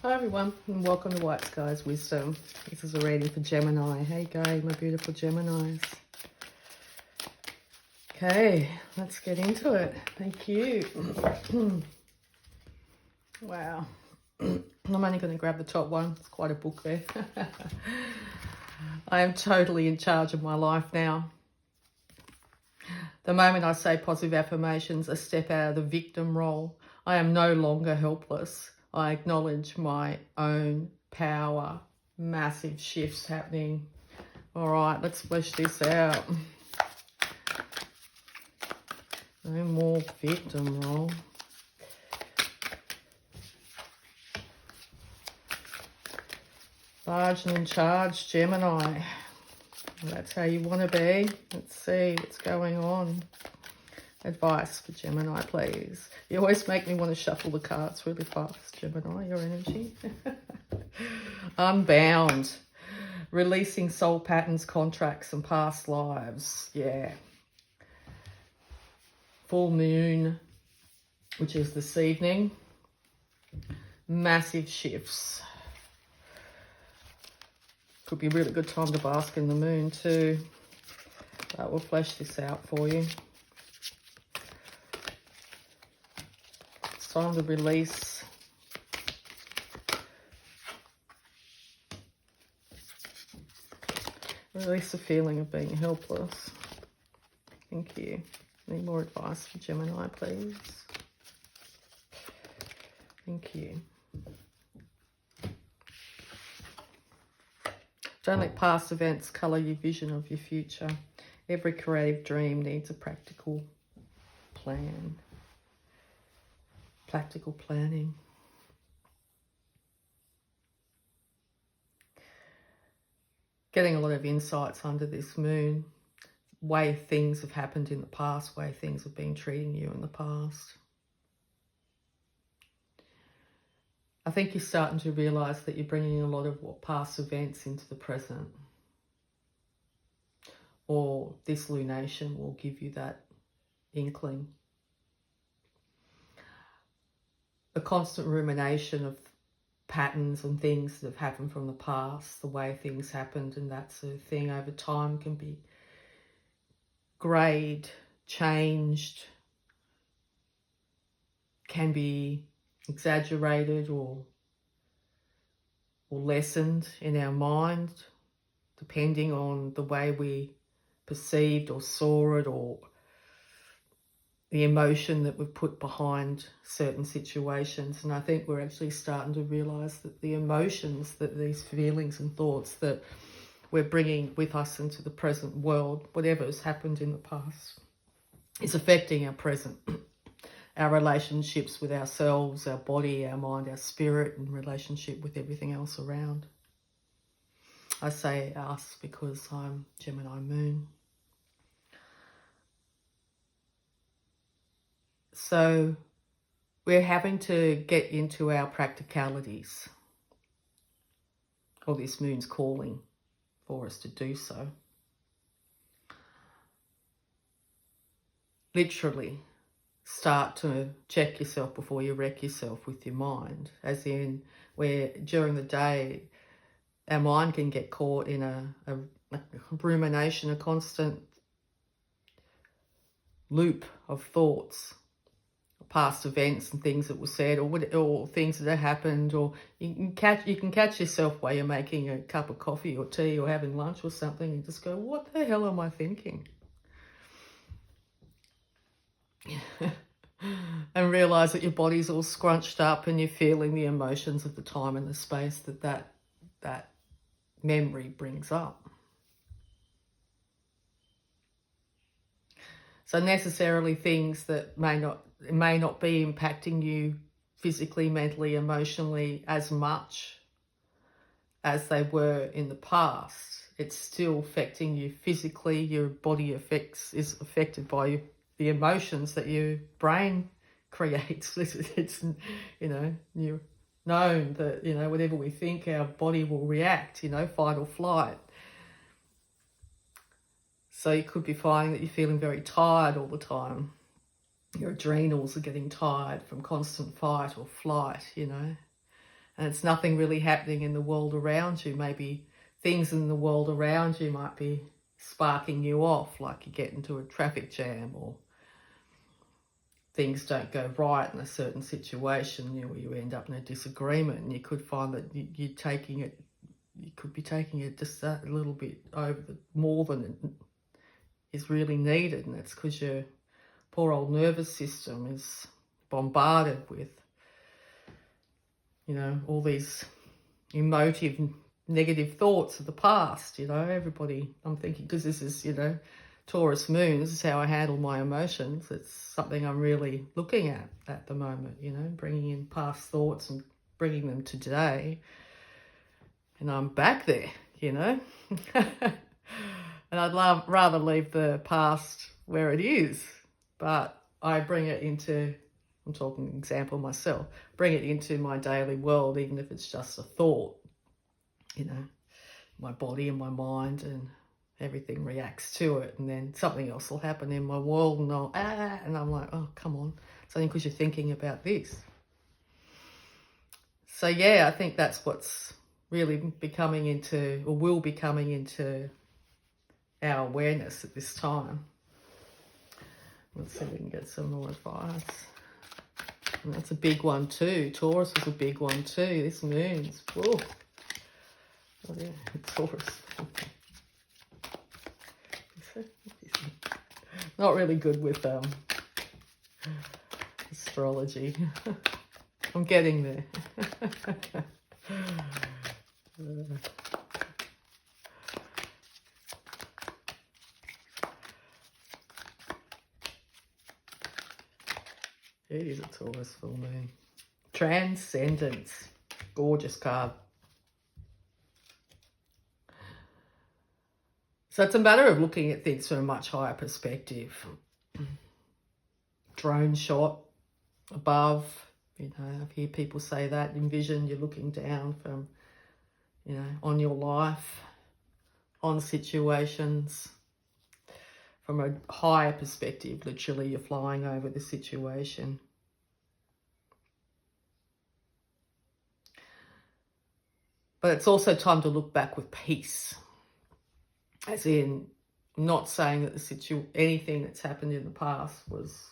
Hi everyone, and welcome to Whiteskys Wisdom. This is a reading for Gemini. Hey guys, my beautiful Geminis. Okay, let's get into it. Thank you. Wow. I'm only going to grab the top one. It's quite a book there. I am totally in charge of my life now. The moment I say positive affirmations, I step out of the victim role. I am no longer helpless. I acknowledge my own power. Massive shifts happening. All right, let's flesh this out. No more victim role. Large and in charge, Gemini. That's how you want to be. Let's see what's going on. Advice for Gemini, please. You always make me want to shuffle the cards really fast, Gemini, your energy. Unbound. Releasing soul patterns, contracts, and past lives. Yeah. Full moon, which is this evening. Massive shifts. Could be a really good time to bask in the moon too. But we'll flesh this out for you. It's time to release. Release the feeling of being helpless. Thank you. Need more advice for Gemini, please. Thank you. Don't let past events colour your vision of your future. Every creative dream needs a practical plan. Practical planning. Getting a lot of insights under this moon. Way things have happened in the past, way things have been treating you in the past. I think you're starting to realise that you're bringing a lot of past events into the present. Or this lunation will give you that inkling. A constant rumination of patterns and things that have happened from the past, the way things happened and that sort of thing over time can be greyed, changed, can be exaggerated or lessened in our mind, depending on the way we perceived or saw it, or the emotion that we've put behind certain situations. And I think we're actually starting to realise that the emotions, that these feelings and thoughts that we're bringing with us into the present world, whatever has happened in the past, is affecting our present. Our relationships with ourselves, our body, our mind, our spirit, and relationship with everything else around. I say us because I'm Gemini moon. So we're having to get into our practicalities. Or this moon's calling for us to do so. Literally. Start to check yourself before you wreck yourself with your mind. As in, where during the day, our mind can get caught in a rumination, a constant loop of thoughts, past events and things that were said, or things that have happened, or you can catch yourself while you're making a cup of coffee or tea or having lunch or something, and just go, what the hell am I thinking? And realise that your body's all scrunched up and you're feeling the emotions of the time and the space that memory brings up. So necessarily things that may not be impacting you physically, mentally, emotionally as much as they were in the past. It's still affecting you physically. Your body is affected by the emotions that your brain creates. It's you're known that, whatever we think, our body will react, fight or flight. So you could be finding that you're feeling very tired all the time. Your adrenals are getting tired from constant fight or flight, and it's nothing really happening in the world around you. Maybe things in the world around you might be sparking you off, like you get into a traffic jam, or things don't go right in a certain situation, you end up in a disagreement, and you could find that you could be taking it just a little bit more than it is really needed, and that's because your poor old nervous system is bombarded with, all these emotive, negative thoughts of the past. Everybody, I'm thinking, because this is, Taurus moon, this is how I handle my emotions. It's something I'm really looking at the moment, bringing in past thoughts and bringing them to today. And I'm back there, And I'd rather leave the past where it is, but I bring it into, I'm talking example myself, bring it into my daily world, even if it's just a thought, my body and my mind, and everything reacts to it, and then something else will happen in my world, and I'm like, oh, come on, it's only because you're thinking about this. So yeah, I think that's what's really becoming into, or will be coming into, our awareness at this time. Let's see if we can get some more advice. And that's a big one too. Taurus is a big one too. This moon's, oh yeah, Taurus. Not really good with astrology. I'm getting there. It is a Taurus full moon. Transcendence. Gorgeous card. So it's a matter of looking at things from a much higher perspective. Drone shot above, I hear people say that. Envision you're looking down from, on your life, on situations, from a higher perspective. Literally, you're flying over the situation. But it's also time to look back with peace. As in, not saying that anything that's happened in the past was,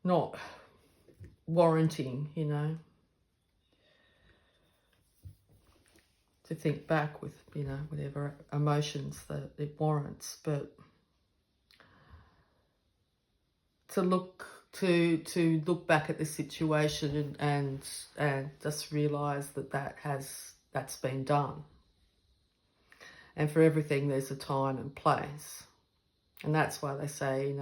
not warranting, to think back with, whatever emotions that it warrants, but to look back at the situation and just realise that's been done. And for everything, there's a time and place. And that's why they say,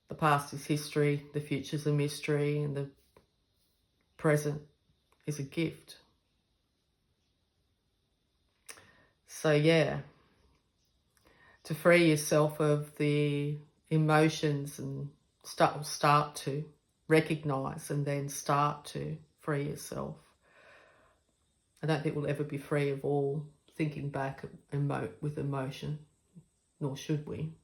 the past is history, the future's a mystery, and the present is a gift. So yeah, to free yourself of the emotions and start to recognise and then start to free yourself. I don't think we'll ever be free of all thinking back with emotion, nor should we.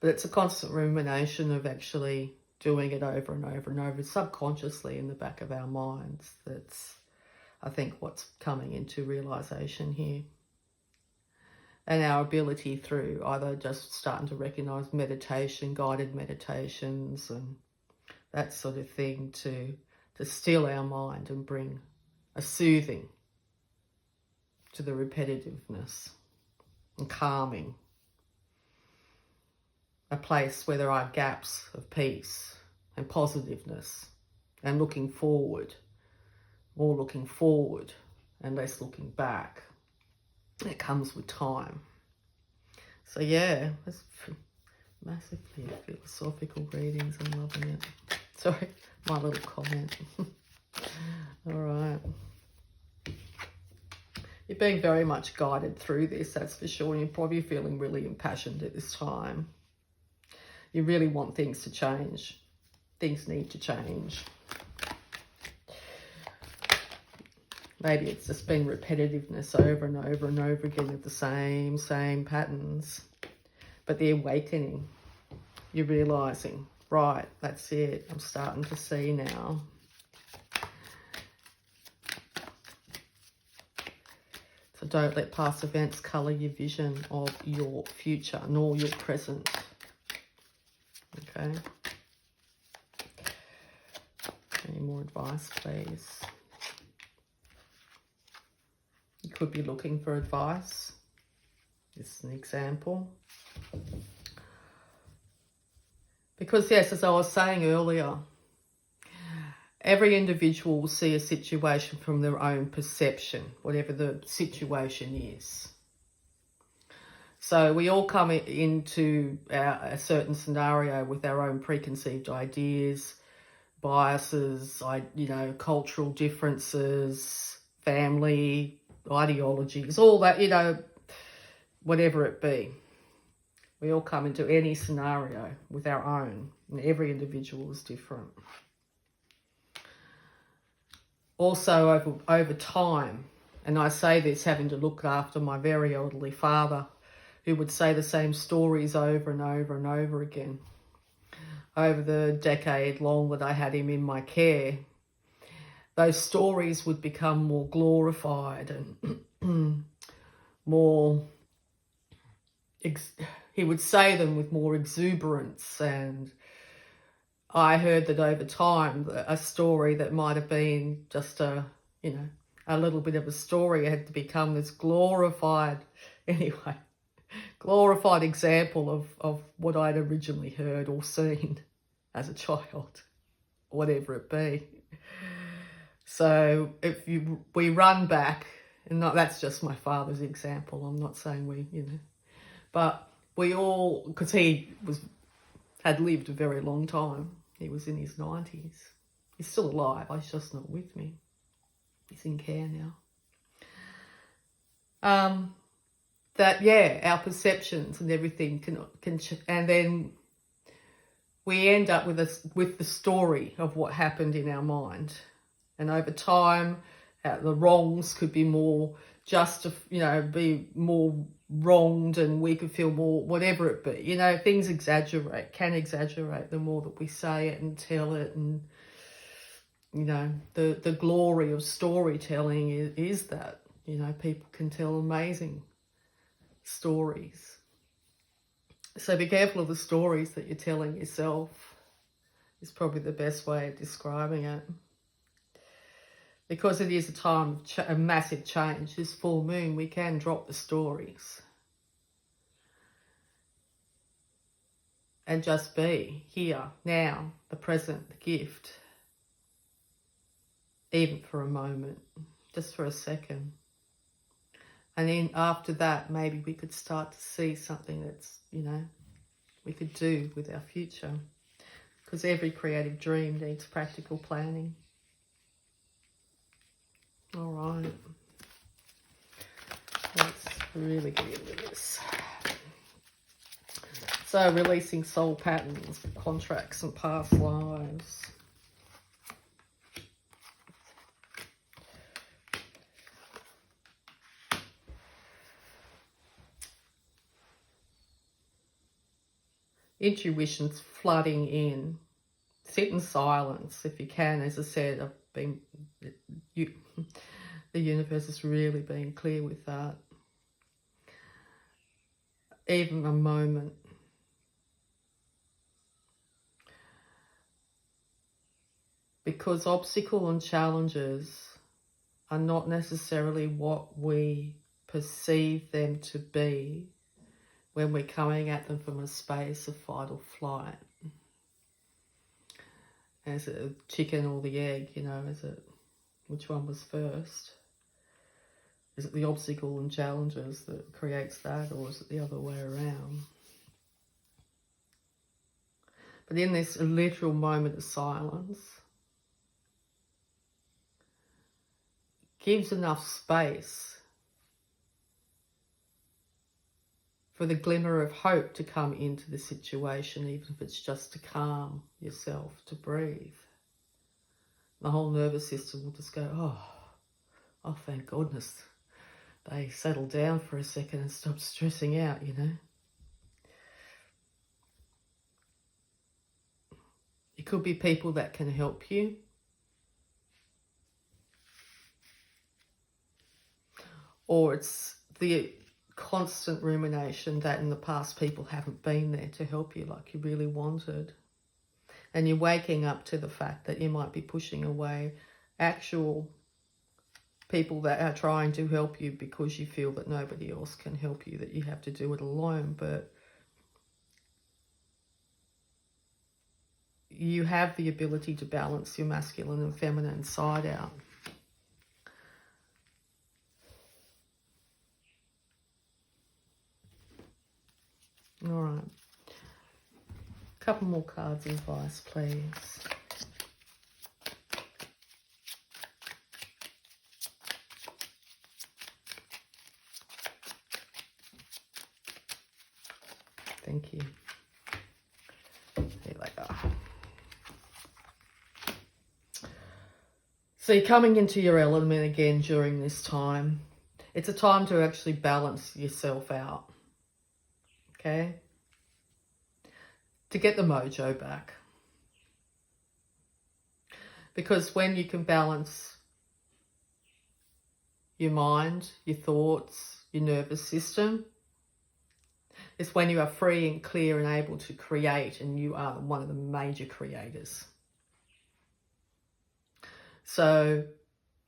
But it's a constant rumination of actually doing it over and over and over, subconsciously in the back of our minds. That's, I think, what's coming into realisation here. And our ability through either just starting to recognise meditation, guided meditations and that sort of thing, to still our mind and bring a soothing to the repetitiveness and calming. A place where there are gaps of peace and positiveness and looking forward, more looking forward and less looking back. It comes with time. So yeah, that's massively philosophical readings. I'm loving it. Sorry, my little comment. All right. You're being very much guided through this, that's for sure. You're probably feeling really impassioned at this time. You really want things to change. Things need to change. Maybe it's just been repetitiveness over and over and over again of the same patterns. But the awakening, you're realising, Right, that's it. I'm starting to see now. So don't let past events colour your vision of your future, nor your present. Okay. Any more advice, please? You could be looking for advice. This is an example. Because, yes, as I was saying earlier, every individual will see a situation from their own perception, whatever the situation is. So we all come into a certain scenario with our own preconceived ideas, biases, cultural differences, family, ideologies, all that, whatever it be. We all come into any scenario with our own, and every individual is different. Also, over time, and I say this having to look after my very elderly father, who would say the same stories over and over and over again. Over the decade long that I had him in my care, those stories would become more glorified and more... he would say them with more exuberance, and I heard that over time, a story that might have been just a little bit of a story had to become this glorified example of what I'd originally heard or seen as a child, whatever it be. So if we run back, and that's just my father's example, I'm not saying but we all, because he had lived a very long time. He was in his 90s. He's still alive. He's just not with me. He's in care now. Our perceptions and everything can and then we end up with the story of what happened in our mind. And over time, the wrongs could be more be more wronged, and we could feel more, whatever it be. Things can exaggerate the more that we say it and tell it. And, the glory of storytelling is that, people can tell amazing stories. So be careful of the stories that you're telling yourself, is probably the best way of describing it. Because it is a time of a massive change, this full moon, we can drop the stories and just be here, now, the present, the gift, even for a moment, just for a second. And then after that, maybe we could start to see something that's, we could do with our future. Because every creative dream needs practical planning. All right. Let's really get into this. So, releasing soul patterns, contracts, and past lives. Intuition's flooding in. Sit in silence if you can. As I said, the universe has really been clear with that. Even a moment. Because obstacles and challenges are not necessarily what we perceive them to be when we're coming at them from a space of fight or flight. Is it a chicken or the egg, which one was first? Is it the obstacle and challenges that creates that, or is it the other way around? But in this literal moment of silence, gives enough space for the glimmer of hope to come into the situation, even if it's just to calm yourself, to breathe. The whole nervous system will just go, oh, thank goodness. They settle down for a second and stop stressing out, It could be people that can help you. Or it's the constant rumination that in the past people haven't been there to help you like you really wanted. And you're waking up to the fact that you might be pushing away actual people that are trying to help you because you feel that nobody else can help you, that you have to do it alone. But you have the ability to balance your masculine and feminine side out. All right. A couple more cards of advice, please. Thank you. Here they are. So you're coming into your element again during this time. It's a time to actually balance yourself out. Okay? To get the mojo back. Because when you can balance your mind, your thoughts, your nervous system, it's when you are free and clear and able to create, and you are one of the major creators. So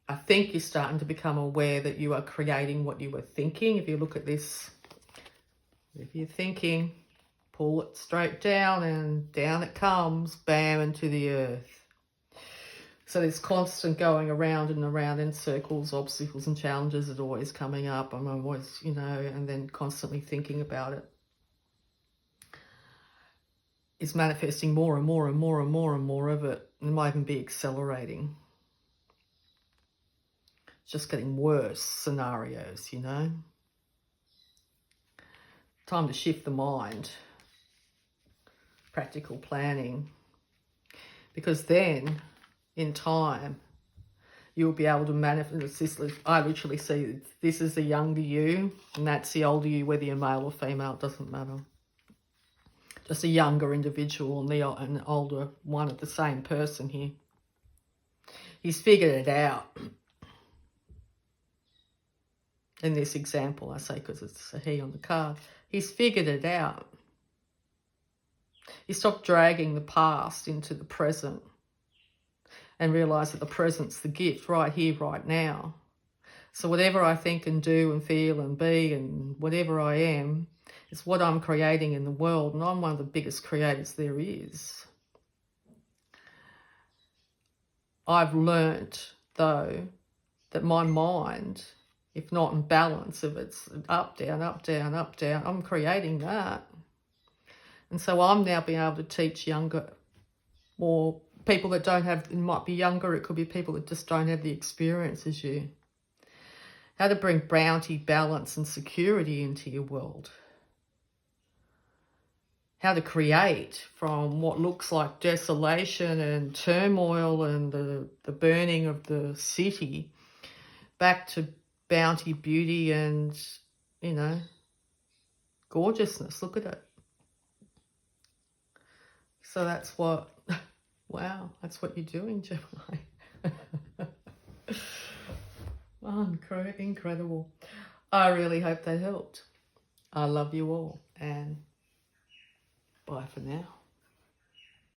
I think you're starting to become aware that you are creating what you were thinking. If you look at this, if you're thinking, pull it straight down and down it comes, bam, into the earth. So there's constant going around and around in circles, obstacles and challenges are always coming up. I'm always, and then constantly thinking about it. It's manifesting more and more and more and more and more of it. It might even be accelerating. It's just getting worse scenarios, Time to shift the mind. Practical planning. Because then, in time, you'll be able to manifest this. I literally see this is the younger you, and that's the older you, whether you're male or female, it doesn't matter. Just a younger individual and an older one of the same person here. He's figured it out. In this example, I say because it's a he on the card. He's figured it out. He stopped dragging the past into the present and realised that the present's the gift right here, right now. So whatever I think and do and feel and be and whatever I am, it's what I'm creating in the world, and I'm one of the biggest creators there is. I've learnt, though, that my mind, if not in balance, if it's up, down, up, down, up, down, I'm creating that. And so I'm now being able to teach younger, or people that don't have, it might be younger, it could be people that just don't have the experience as you, how to bring bounty, balance and security into your world. How to create from what looks like desolation and turmoil and the burning of the city back to bounty, beauty and, gorgeousness. Look at it. So that's what, wow, that's what you're doing, Gemini. Oh, incredible. I really hope that helped. I love you all, and bye for now.